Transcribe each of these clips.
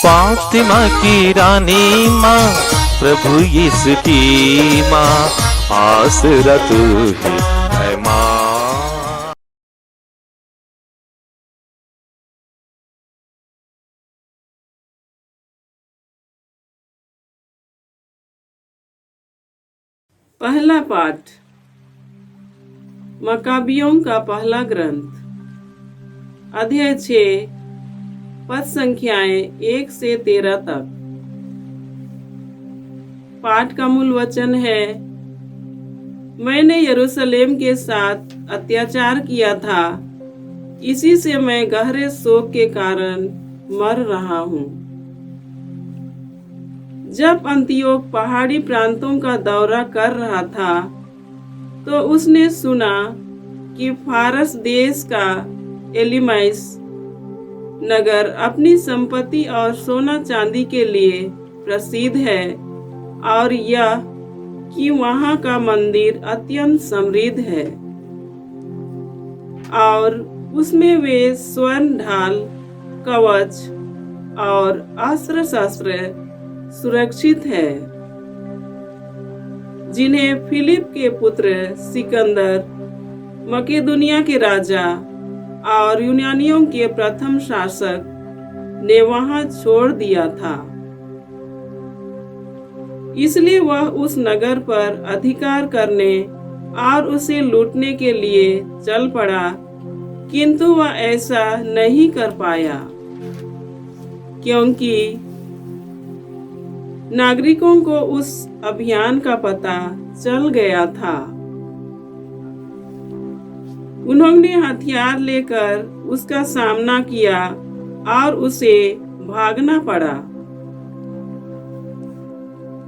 फातिमा की रानी माँ, प्रभु यीशु की माँ, आसरा तू ही है माँ। पहला पाठ मकाबियों का पहला ग्रंथ, अध्याय 6, पद संख्याएं 1 से 13 तक। पाठ का मूल वचन है, मैंने यरूशलेम के साथ अत्याचार किया था, इसी से मैं गहरे शोक के कारण मर रहा हूँ। जब अंतियोक पहाड़ी प्रांतों का दौरा कर रहा था, तो उसने सुना कि फारस देश का एलिमैस नगर अपनी संपत्ति और सोना चांदी के लिए प्रसिद्ध है, और यह कि वहाँ का मंदिर अत्यंत समृद्ध है और उसमें वे स्वर्ण ढाल, कवच और अस्त्र शस्त्र सुरक्षित है, जिन्हें फिलिप के पुत्र सिकंदर, मकेदुनिया के राजा और यूनानियों के प्रथम शासक ने वहां छोड़ दिया था। इसलिए वह उस नगर पर अधिकार करने और उसे लूटने के लिए चल पड़ा, किंतु वह ऐसा नहीं कर पाया, क्योंकि नागरिकों को उस अभियान का पता चल गया था। उन्होंने हथियार लेकर उसका सामना किया और उसे भागना पड़ा।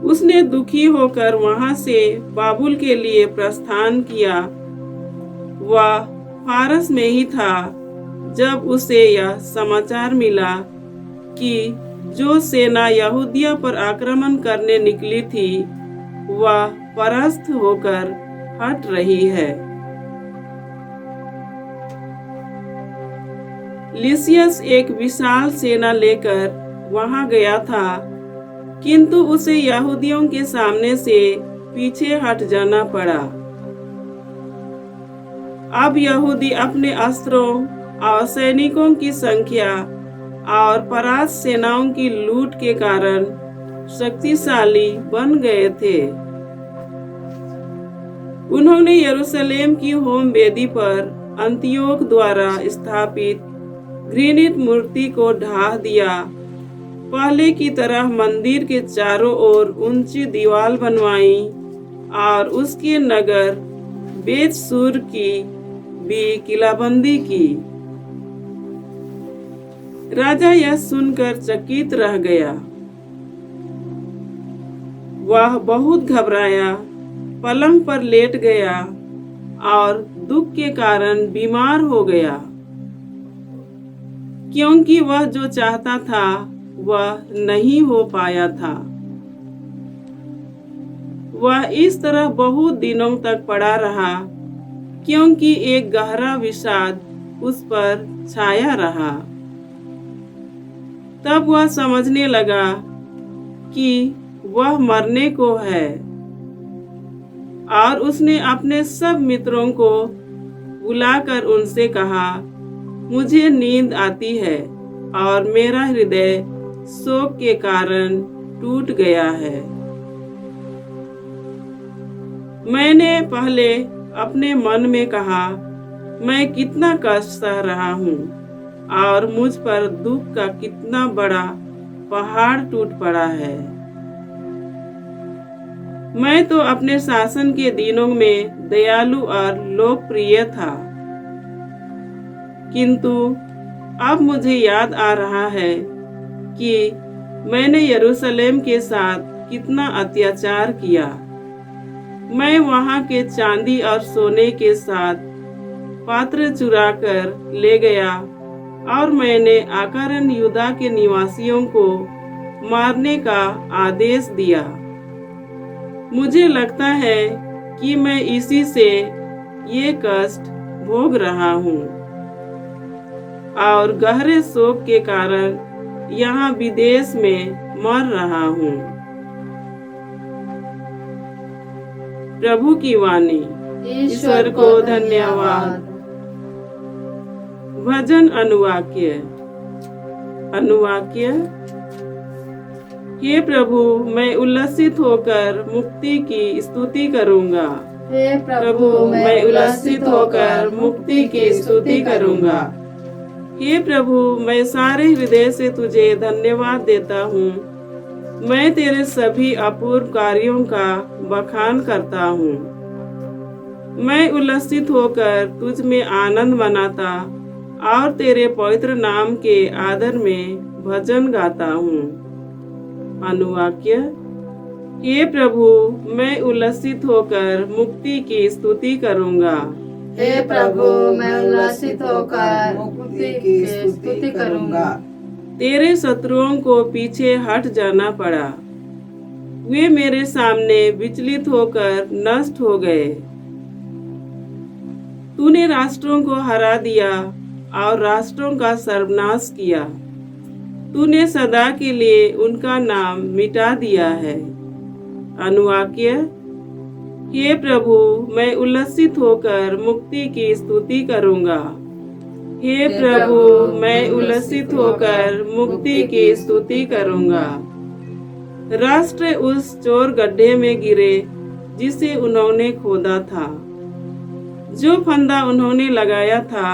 उसने दुखी होकर वहां से बाबुल के लिए प्रस्थान किया। वह फारस में ही था जब उसे यह समाचार मिला कि जो सेना यहूदिया पर आक्रमण करने निकली थी, वह परास्त होकर हट रही है। लिसियस एक विशाल सेना लेकर वहां गया था, किंतु उसे यहूदियों के सामने से पीछे हट जाना पड़ा। अब यहूदी अपने अस्त्रों और सैनिकों की संख्या और परास्त सेनाओं की लूट के कारण शक्तिशाली बन गए थे। उन्होंने यरूशलेम की होम वेदी पर अंतियोक द्वारा स्थापित घृणित मूर्ति को ढा दिया। पहले की तरह मंदिर के चारों ओर ऊंची दीवार बनवाई और उसके नगर बेतसूर की भी किलाबंदी की। राजा यह सुनकर चकित रह गया। वह बहुत घबराया, पलंग पर लेट गया और दुख के कारण बीमार हो गया, क्योंकि वह जो चाहता था वह नहीं हो पाया था। वह इस तरह बहुत दिनों तक पड़ा रहा, क्योंकि एक गहरा विषाद उस पर छाया रहा। तब वह समझने लगा कि वह मरने को है, और उसने अपने सब मित्रों को बुलाकर उनसे कहा, मुझे नींद आती है और मेरा हृदय शोक के कारण टूट गया है। मैंने पहले अपने मन में कहा, मैं कितना कष्ट सह रहा हूँ और मुझ पर दुख का कितना बड़ा पहाड़ टूट पड़ा है। मैं तो अपने शासन के दिनों में दयालु और लोकप्रिय था, किंतु अब मुझे याद आ रहा है कि मैंने यरूशलेम के साथ कितना अत्याचार किया। मैं वहां के चांदी और सोने के साथ पात्र चुरा कर ले गया, और मैंने आकारण यूदा के निवासियों को मारने का आदेश दिया। मुझे लगता है कि मैं इसी से ये कष्ट भोग रहा हूँ और गहरे शोक के कारण यहाँ विदेश में मर रहा हूँ। प्रभु की वाणी। ईश्वर को धन्यवाद। भजन अनुवाक्य। अनुवाक्य। हे प्रभु, मैं उल्लसित होकर मुक्ति की स्तुति करूंगा। हे प्रभु, मैं उल्लसित होकर मुक्ति की स्तुति करूंगा। हे प्रभु, मैं सारे हृदय से तुझे धन्यवाद देता हूँ। मैं तेरे सभी अपूर्व कार्यों का बखान करता हूँ। मैं उल्लसित होकर तुझ में आनंद मनाता और तेरे पवित्र नाम के आदर में भजन गाता हूँ। अनुवाक्य। हे प्रभु, मैं उल्लसित होकर मुक्ति की स्तुति करूंगा। हे प्रभु, मैं उल्लसित होकर मुक्ति की स्तुति करूंगा। तेरे शत्रुओं को पीछे हट जाना पड़ा। वे मेरे सामने विचलित होकर नष्ट हो गए। तूने राष्ट्रों को हरा दिया और राष्ट्रों का सर्वनाश किया। तूने सदा के लिए उनका नाम मिटा दिया है। अनुवाक्य। हे प्रभु, मैं उल्लसित होकर मुक्ति की स्तुति करूंगा। हे प्रभु, मैं उल्लसित होकर मुक्ति की स्तुति करूंगा। राष्ट्र उस चोर गड्ढे में गिरे जिसे उन्होंने खोदा था। जो फंदा उन्होंने लगाया था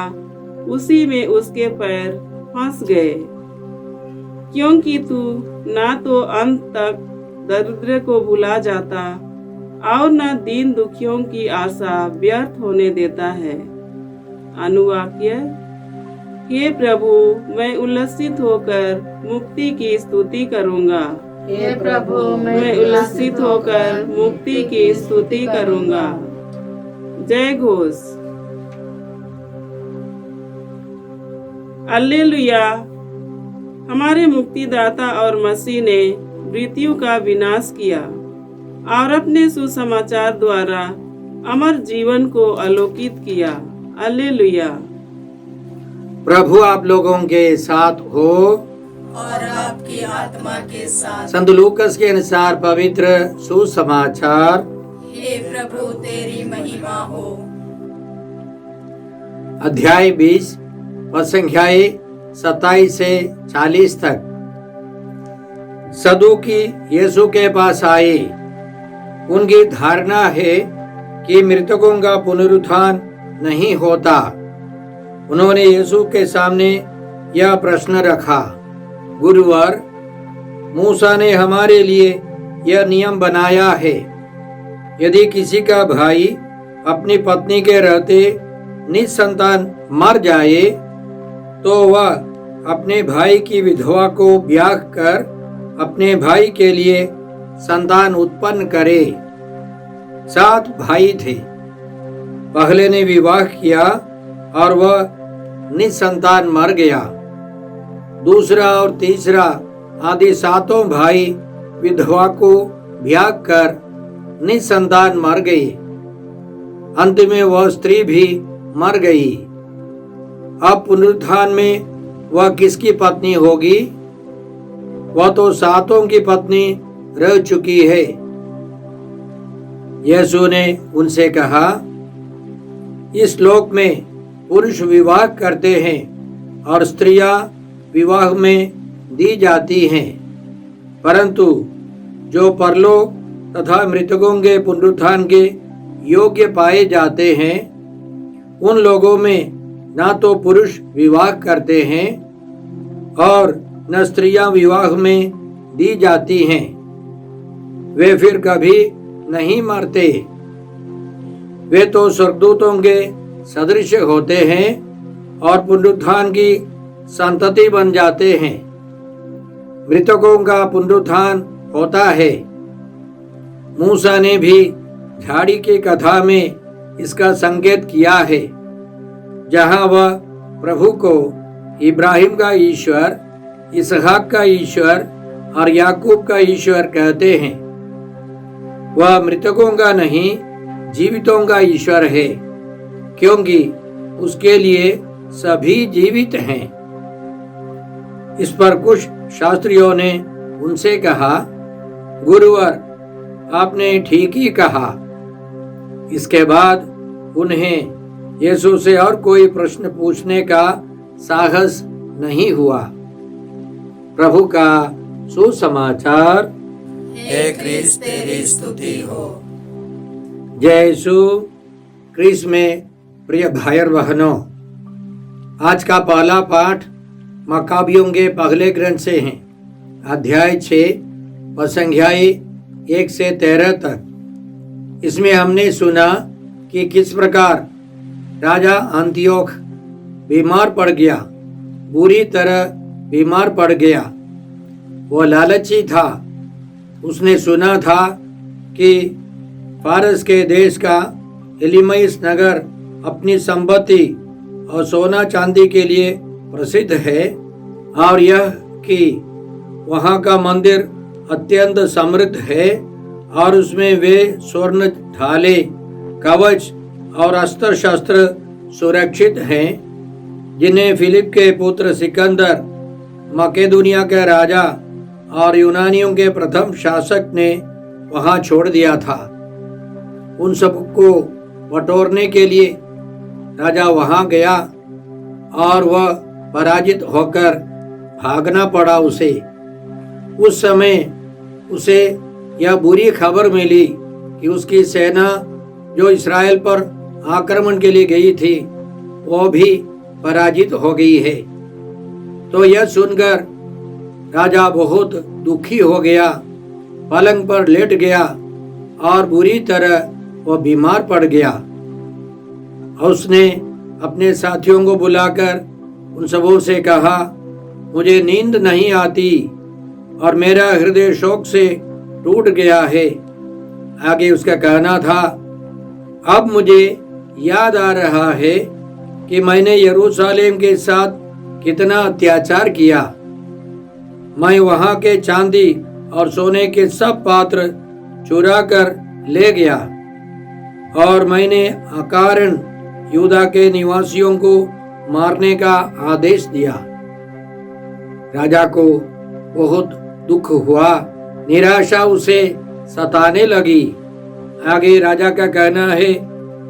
उसी में उसके पैर फंस गए। क्योंकि तू ना तो अंत तक दरिद्र को भुला जाता और न दीन दुखियों की आशा व्यर्थ होने देता है। अनुवाक्य। हे प्रभु, मैं उल्लसित होकर मुक्ति की स्तुति करूंगा। हे प्रभु, मैं उल्लसित होकर मुक्ति की स्तुति करूंगा। जय घोष। हालेलुया। हमारे मुक्तिदाता और मसीह ने मृत्यु का विनाश किया और अपने सुसमाचार द्वारा अमर जीवन को आलोकित किया। हालेलुया। प्रभु आप लोगों के साथ हो और आपकी आत्मा के साथ। संत लूकस के अनुसार पवित्र सुसमाचार। हे प्रभु, तेरी महिमा हो। अध्याय 20 पद संख्याएं 27 से 40 तक। सदूकी यीशु के पास आए। उनकी धारणा है कि मृतकों का पुनरुत्थान नहीं होता। उन्होंने यीशु के सामने यह प्रश्न रखा, गुरुवर, मूसा ने हमारे लिए यह नियम बनाया है, यदि किसी का भाई अपनी पत्नी के रहते निसंतान मर जाए तो वह अपने भाई की विधवा को ब्याह कर अपने भाई के लिए संतान उत्पन्न करे। 7 भाई थे। पहले ने विवाह किया और वह निसंतान मर गया। दूसरा और तीसरा आदि 7 भाई विधवा को ब्याह कर निसंतान मर गई। अंत में वह स्त्री भी मर गई। अब पुनरुत्थान में वह किसकी पत्नी होगी? वह तो 7 की पत्नी रह चुकी है। यीशु ने उनसे कहा, इस लोक में पुरुष विवाह करते हैं और स्त्रियां विवाह में दी जाती हैं, परंतु जो परलोक तथा मृतकों के पुनरुत्थान के योग्य पाए जाते हैं, उन लोगों में ना तो पुरुष विवाह करते हैं और न स्त्रियां विवाह में दी जाती हैं। वे फिर कभी नहीं मरते। वे तो स्वर्गदूतों के सदृश होते हैं और पुनरुत्थान की संतति बन जाते हैं। मृतकों का पुनरुत्थान होता है। मूसा ने भी झाड़ी की कथा में इसका संकेत किया है, जहां वह प्रभु को इब्राहिम का ईश्वर, इसहाक का ईश्वर और याकूब का ईश्वर कहते हैं। वह मृतकों का नहीं, जीवितों का ईश्वर है, क्योंकि उसके लिए सभी जीवित हैं। इस पर कुछ शास्त्रियों ने उनसे कहा, गुरुवर, आपने ठीक ही कहा। इसके बाद उन्हें यीशु से और कोई प्रश्न पूछने का साहस नहीं हुआ। प्रभु का सुसमाचार। हे क्रिस्त तेरी स्तुति हो। जय यीशु क्रिस्त में प्रिय भाई और बहनों, आज का पहला पाठ मकाबियों के पहले ग्रंथ से है, अध्याय 6 व संख्याएं 1 से 13 तक। इसमें हमने सुना कि किस प्रकार राजा अंतियोख बीमार पड़ गया, बुरी तरह बीमार पड़ गया। वो लालची था। उसने सुना था कि फारस के देश का एलिमैस नगर अपनी संपत्ति और सोना चांदी के लिए प्रसिद्ध है, और यह कि वहाँ का मंदिर अत्यंत समृद्ध है और उसमें वे स्वर्ण ढाले, कवच और अस्त्र शस्त्र सुरक्षित हैं, जिन्हें फिलिप के पुत्र सिकंदर, मकेदुनिया के राजा और यूनानियों के प्रथम शासक ने वहां छोड़ दिया था। उन सबको बटोरने के लिए राजा वहां गया और वह पराजित होकर भागना पड़ा उसे। उस समय उसे यह बुरी खबर मिली कि उसकी सेना जो इस्राएल पर आक्रमण के लिए गई थी वो भी पराजित हो गई है। तो यह सुनकर राजा बहुत दुखी हो गया, पलंग पर लेट गया और बुरी तरह वो बीमार पड़ गया। और उसने अपने साथियों को बुलाकर उन सबों से कहा, मुझे नींद नहीं आती और मेरा हृदय शोक से टूट गया है। आगे उसका कहना था, अब मुझे याद आ रहा है कि मैंने यरूशलेम के साथ कितना अत्याचार किया। मैं वहां के चांदी और सोने के सब पात्र चुरा कर ले गया और मैंने अकारण यूदा के निवासियों को मारने का आदेश दिया। राजा को बहुत दुख हुआ, निराशा उसे सताने लगी। आगे राजा का कहना है,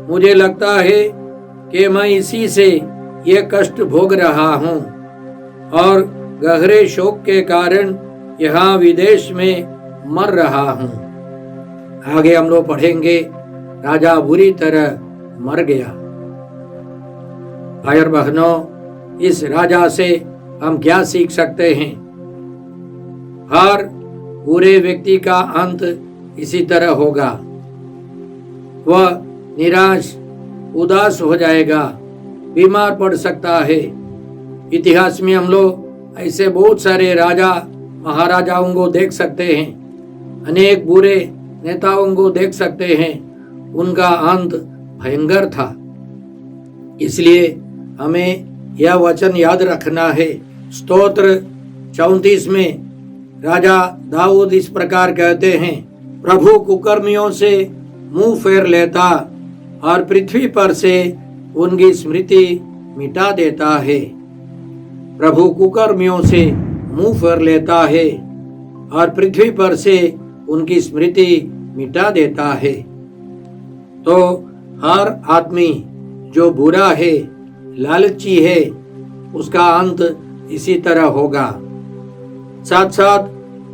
मुझे लगता है कि मैं इसी से ये कष्ट भोग रहा हूँ और गहरे शोक के कारण यहाँ विदेश में मर रहा हूँ। आगे हम लोग पढ़ेंगे, राजा बुरी तरह मर गया। भाई और बहनों, इस राजा से हम क्या सीख सकते हैं? हर बुरे व्यक्ति का अंत इसी तरह होगा। वह निराश, उदास हो जाएगा, बीमार पड़ सकता है। इतिहास में हम लोग ऐसे बहुत सारे राजा महाराजाओं को देख सकते हैं, अनेक बुरे नेताओं को देख सकते हैं। उनका अंत भयंकर था। इसलिए हमें यह वचन याद रखना है। स्तोत्र 34 में राजा दाऊद इस प्रकार कहते हैं, प्रभु कुकर्मियों से मुंह फेर लेता और पृथ्वी पर से उनकी स्मृति मिटा देता है। प्रभु कुकर्मियों से मुंह फेर लेता है और पृथ्वी पर से उनकी स्मृति मिटा देता है। तो हर आदमी जो बुरा है, लालची है, उसका अंत इसी तरह होगा। साथ साथ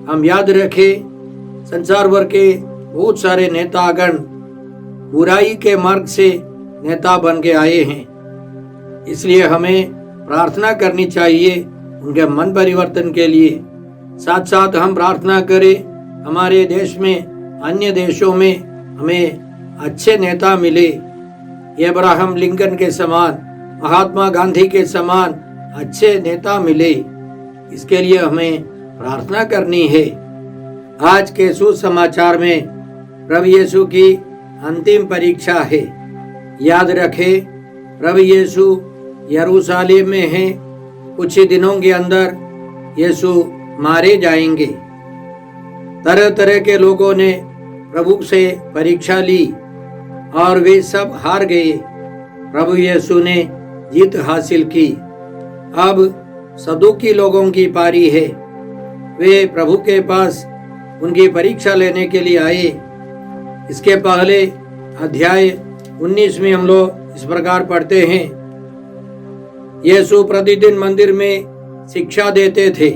हम याद रखें, संसार भर के बहुत सारे नेतागण बुराई के मार्ग से नेता बन के आए हैं। इसलिए हमें प्रार्थना करनी चाहिए उनके मन परिवर्तन के लिए। साथ साथ हम प्रार्थना करें हमारे देश में, अन्य देशों में हमें अच्छे नेता मिले, अब्राहम लिंकन के समान, महात्मा गांधी के समान अच्छे नेता मिले। इसके लिए हमें प्रार्थना करनी है। आज के सुसमाचार में प्रभु यीशु की अंतिम परीक्षा है। याद रखें, प्रभु यीशु यरूशलेम में है। कुछ ही दिनों के अंदर यीशु मारे जाएंगे। तरह तरह के लोगों ने प्रभु से परीक्षा ली और वे सब हार गए। प्रभु यीशु ने जीत हासिल की। अब सदुकी लोगों की पारी है। वे प्रभु के पास उनकी परीक्षा लेने के लिए आए। इसके पहले अध्याय 19 में हम लोग इस प्रकार पढ़ते हैं, यीशु प्रतिदिन मंदिर में शिक्षा देते थे।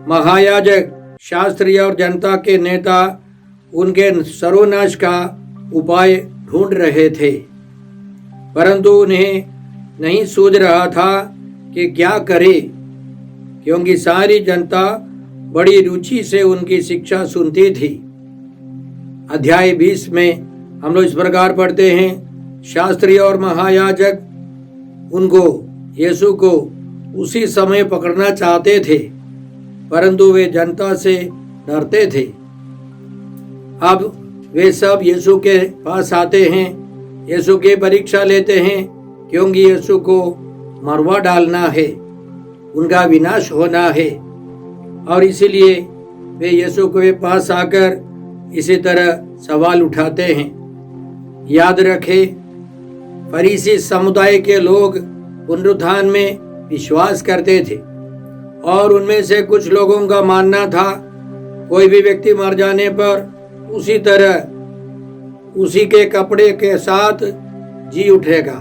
महायाजक, शास्त्री और जनता के नेता उनके सर्वनाश का उपाय ढूंढ रहे थे, परंतु उन्हें नहीं सूझ रहा था कि क्या करे, क्योंकि सारी जनता बड़ी रुचि से उनकी शिक्षा सुनती थी। अध्याय 20 में हम लोग इस प्रकार पढ़ते हैं, शास्त्री और महायाजक यीशु को उसी समय पकड़ना चाहते थे, परंतु वे जनता से डरते थे। अब वे सब यीशु के पास आते हैं, यीशु की परीक्षा लेते हैं, क्योंकि यीशु को मरवा डालना है, उनका विनाश होना है। और इसीलिए वे यीशु के पास आकर इसी तरह सवाल उठाते हैं। याद रखें, फरीसी समुदाय के लोग पुनरुत्थान में विश्वास करते थे और उनमें से कुछ लोगों का मानना था कोई भी व्यक्ति मर जाने पर उसी तरह उसी के कपड़े के साथ जी उठेगा,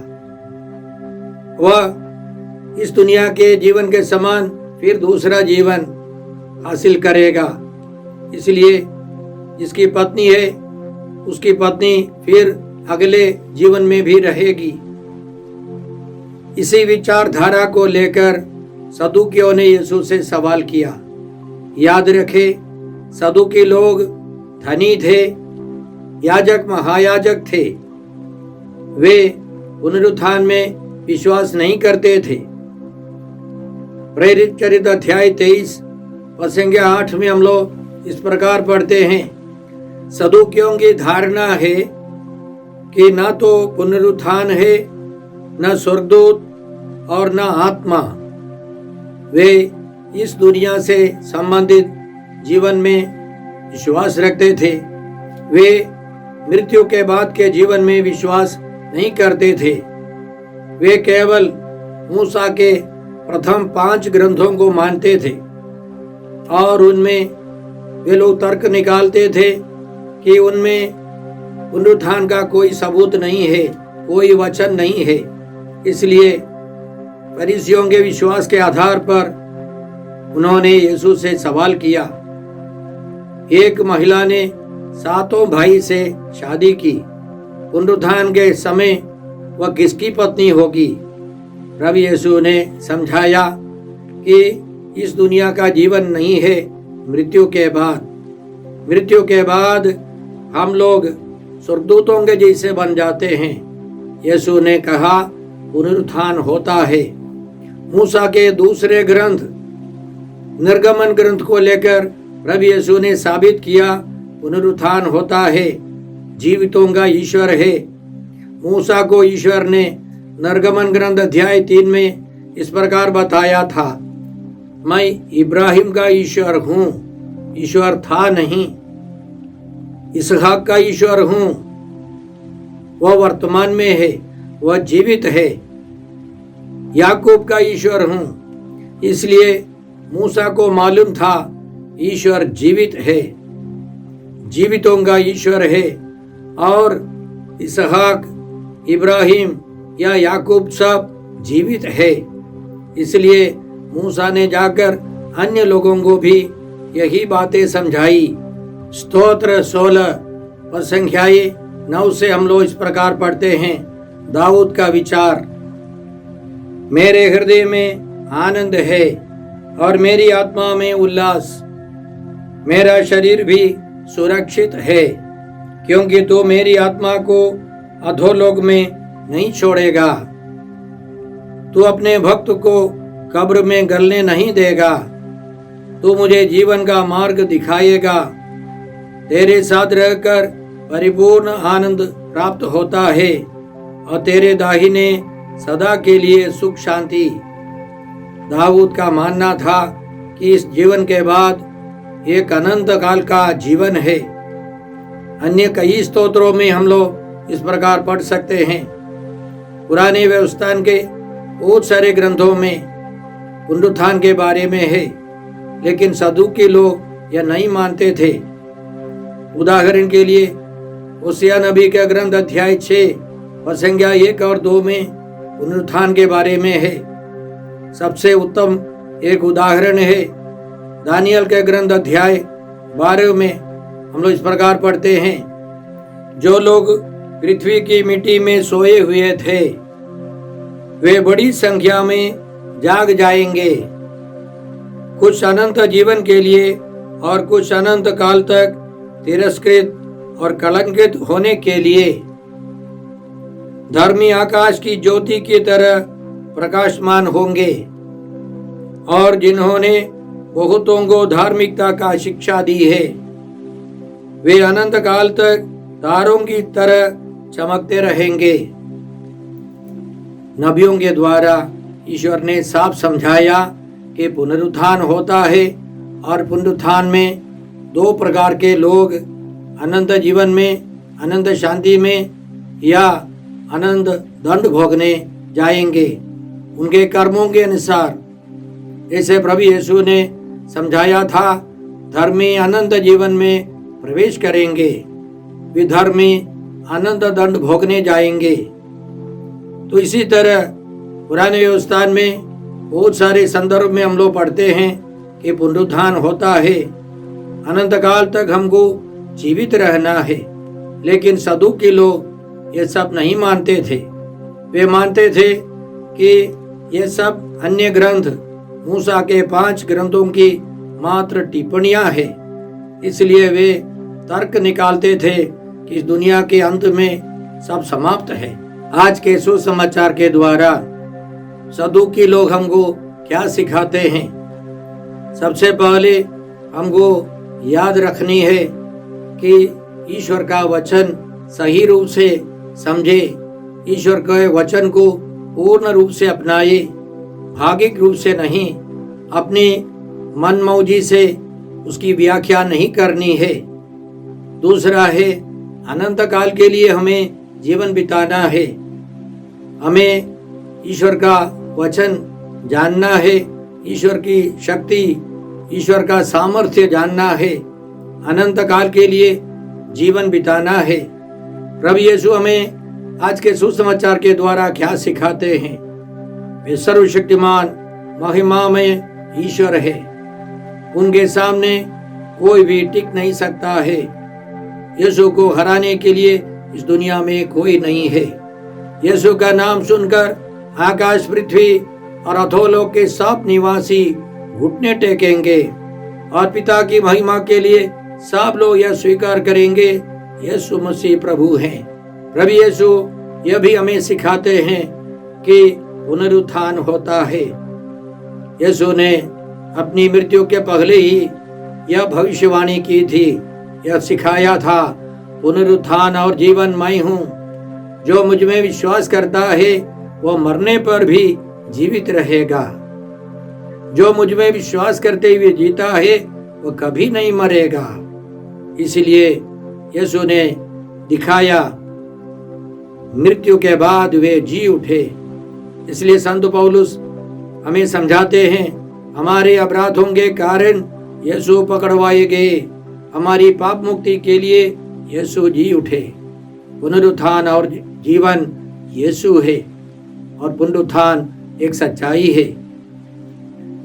वह इस दुनिया के जीवन के समान फिर दूसरा जीवन हासिल करेगा। इसलिए जिसकी पत्नी है उसकी पत्नी फिर अगले जीवन में भी रहेगी। इसी विचारधारा को लेकर सदूकियों ने यीशु से सवाल किया। याद रखे, सदूकी लोग धनी थे, याजक महायाजक थे, वे पुनरुत्थान में विश्वास नहीं करते थे। प्रेरित चरित्र अध्याय 23 वचन 8 में हम लोग इस प्रकार पढ़ते हैं, सदूकियों की धारणा है कि न तो पुनरुत्थान है, न स्वर्गदूत और न आत्मा। वे इस दुनिया से संबंधित जीवन में विश्वास रखते थे। वे मृत्यु के बाद के जीवन में विश्वास नहीं करते थे। वे केवल मूसा के प्रथम 5 ग्रंथों को मानते थे और उनमें वे लोग तर्क निकालते थे कि उनमें पुनरुत्थान का कोई सबूत नहीं है, कोई वचन नहीं है। इसलिए फरीसियों के विश्वास के आधार पर उन्होंने यीशु से सवाल किया। एक महिला ने 7 भाई से शादी की, पुनरुत्थान के समय वह किसकी पत्नी होगी? प्रभु यीशु ने समझाया कि इस दुनिया का जीवन नहीं है, मृत्यु के बाद। मृत्यु के बाद हम लोग स्वर्गदूतों के जैसे बन जाते हैं। यीशु ने कहा पुनरुत्थान होता है। मूसा के दूसरे ग्रंथ निर्गमन ग्रंथ को लेकर प्रभु यीशु ने साबित किया पुनरुत्थान होता है, जीवितों का ईश्वर है। मूसा को ईश्वर ने निर्गमन ग्रंथ अध्याय 3 में इस प्रकार बताया था, मैं इब्राहिम का ईश्वर हूँ, ईश्वर था नहीं। इसहाक का ईश्वर हूँ, वह वर्तमान में है, वह जीवित है। याकूब का ईश्वर हूँ। इसलिए मूसा को मालूम था ईश्वर जीवित है, जीवितों का ईश्वर है। और इसहाक, इब्राहिम या याकूब सब जीवित है। इसलिए मूसा ने जाकर अन्य लोगों को भी यही बातें समझाई। स्तोत्र 16 और संख्याएं 9 से हम लोग इस प्रकार पढ़ते हैं, दाऊद का विचार। मेरे हृदय में आनंद है और मेरी आत्मा में उल्लास, मेरा शरीर भी सुरक्षित है, क्योंकि तू मेरी आत्मा को अधोलोक में नहीं छोड़ेगा। तू अपने भक्त को कब्र में गलने नहीं देगा। तू मुझे जीवन का मार्ग दिखाएगा। तेरे साथ रहकर परिपूर्ण आनंद प्राप्त होता है और तेरे दाहिने सदा के लिए सुख शांति। दाऊद का मानना था कि इस जीवन के बाद एक अनंत काल का जीवन है। अन्य कई स्तोत्रों में हम लोग इस प्रकार पढ़ सकते हैं। पुराने व्यवस्था के बहुत सारे ग्रंथों में पुनरुत्थान के बारे में है। लेकिन सदूकी लोग यह नहीं मानते थे। उदाहरण के लिए होशिया नबी का ग्रंथ अध्याय 6 संज्ञा 1 और 2 में पुनरुत्थान के बारे में है। सबसे उत्तम एक उदाहरण है दानियल के ग्रंथ अध्याय 12 में हम लोग इस प्रकार पढ़ते हैं, जो लोग पृथ्वी की मिट्टी में सोए हुए थे वे बड़ी संख्या में जाग जाएंगे, कुछ अनंत जीवन के लिए और कुछ अनंत काल तक तिरस्कृत और कलंकित होने के लिए। धर्मी आकाश की ज्योति की तरह प्रकाशमान होंगे और जिन्होंने बहुतों को धार्मिकता का शिक्षा दी है वे अनंत काल तक तारों की तरह चमकते रहेंगे। नबियों के द्वारा ईश्वर ने साफ समझाया कि पुनरुत्थान होता है और पुनरुत्थान में 2 प्रकार के लोग अनंत जीवन में, अनंत शांति में या अनंत दंड भोगने जाएंगे उनके कर्मों के अनुसार। जैसे प्रभु यीशु ने समझाया था, धर्मी अनंत जीवन में प्रवेश करेंगे, विधर्मी अनंत दंड भोगने जाएंगे। तो इसी तरह पुराने व्यवस्था में बहुत सारे संदर्भ में हम लोग पढ़ते हैं कि पुनरुत्थान होता है, अनंत काल तक हमको जीवित रहना है। लेकिन सदूकी लोग ये सब नहीं मानते थे। वे मानते थे कि ये सब अन्य ग्रंथ मूसा के 5 ग्रंथों की मात्र टिप्पणियां है। इसलिए वे तर्क निकालते थे कि इस दुनिया के अंत में सब समाप्त है। आज के सुसमाचार के द्वारा सदूकी लोग हमको क्या सिखाते हैं? सबसे पहले हमको याद रखनी है कि ईश्वर का वचन सही रूप से समझे, ईश्वर के वचन को पूर्ण रूप से अपनाए, भागिक रूप से नहीं, अपनी मनमौजी से उसकी व्याख्या नहीं करनी है। दूसरा है, अनंत काल के लिए हमें जीवन बिताना है। हमें ईश्वर का वचन जानना है, ईश्वर की शक्ति, ईश्वर का सामर्थ्य जानना है, अनंत काल के लिए जीवन बिताना है। प्रभु यीशु हमें आज के सुसमाचार के द्वारा क्या सिखाते हैं? वे सर्वशक्तिमान महिमा में ईश्वर है, उनके सामने कोई भी टिक नहीं सकता है। यीशु को हराने के लिए इस दुनिया में कोई नहीं है। यीशु का नाम सुनकर आकाश, पृथ्वी और अधोलोक के सब निवासी घुटने टेकेंगे और पिता की महिमा के लिए सब लोग यह स्वीकार करेंगे, यीशु मसीह प्रभु हैं। प्रभु यीशु यह भी हमें सिखाते हैं कि पुनरुत्थान होता है। यीशु ने अपनी मृत्यु के पहले ही यह भविष्यवाणी की थी, यह सिखाया था, पुनरुत्थान और जीवन मैं हूँ। जो मुझ में विश्वास करता है वो मरने पर भी जीवित रहेगा। जो मुझ में विश्वास करते हुए जीता है वो कभी नहीं मरेगा। इसलिए यीशु ने दिखाया, मृत्यु के बाद वे जी उठे। इसलिए संत पौलुस हमें समझाते हैं, हमारे अपराधों के कारण यीशु पकड़वाए गए, हमारी पाप मुक्ति के लिए यीशु जी उठे। पुनरुत्थान और जीवन यीशु है और पुनरुत्थान एक सच्चाई है।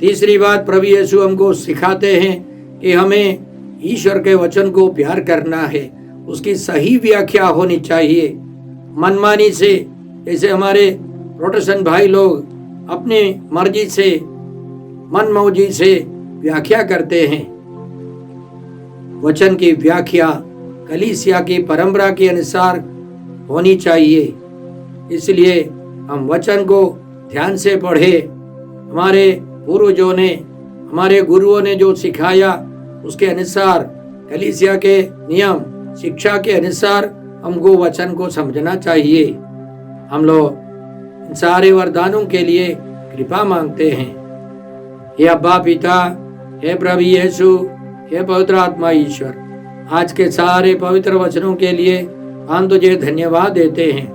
तीसरी बात, प्रभु यीशु हमको सिखाते हैं कि हमें ईश्वर के वचन को प्यार करना है, उसकी सही व्याख्या होनी चाहिए। मनमानी से, जैसे हमारे प्रोटेस्टेंट भाई लोग अपनी मर्जी से, मनमौजी से व्याख्या करते हैं। वचन की व्याख्या कलीसिया की परंपरा के अनुसार होनी चाहिए। इसलिए हम वचन को ध्यान से पढ़े। हमारे पूर्वजों ने, हमारे गुरुओं ने जो सिखाया उसके अनुसार, कलीसिया के नियम, शिक्षा के अनुसार हमको वचन को समझना चाहिए। हम लोग इन सारे वरदानों के लिए कृपा मांगते हैं। हे अब्बा पिता, हे प्रभु यीशु, हे पवित्र आत्मा ईश्वर, आज के सारे पवित्र वचनों के लिए हम तुझे धन्यवाद देते हैं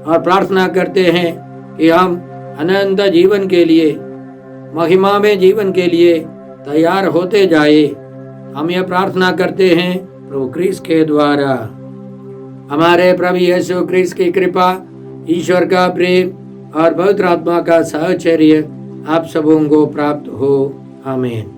और प्रार्थना करते हैं कि हम अनंत जीवन के लिए, महिमा में जीवन के लिए तैयार होते जाए। हम यह प्रार्थना करते हैं प्रभु क्रिस्त के द्वारा। हमारे प्रभु यीशु क्रिस्त की कृपा, ईश्वर का प्रेम और पवित्र आत्मा का साहचर्य आप सबों को प्राप्त हो। आमीन।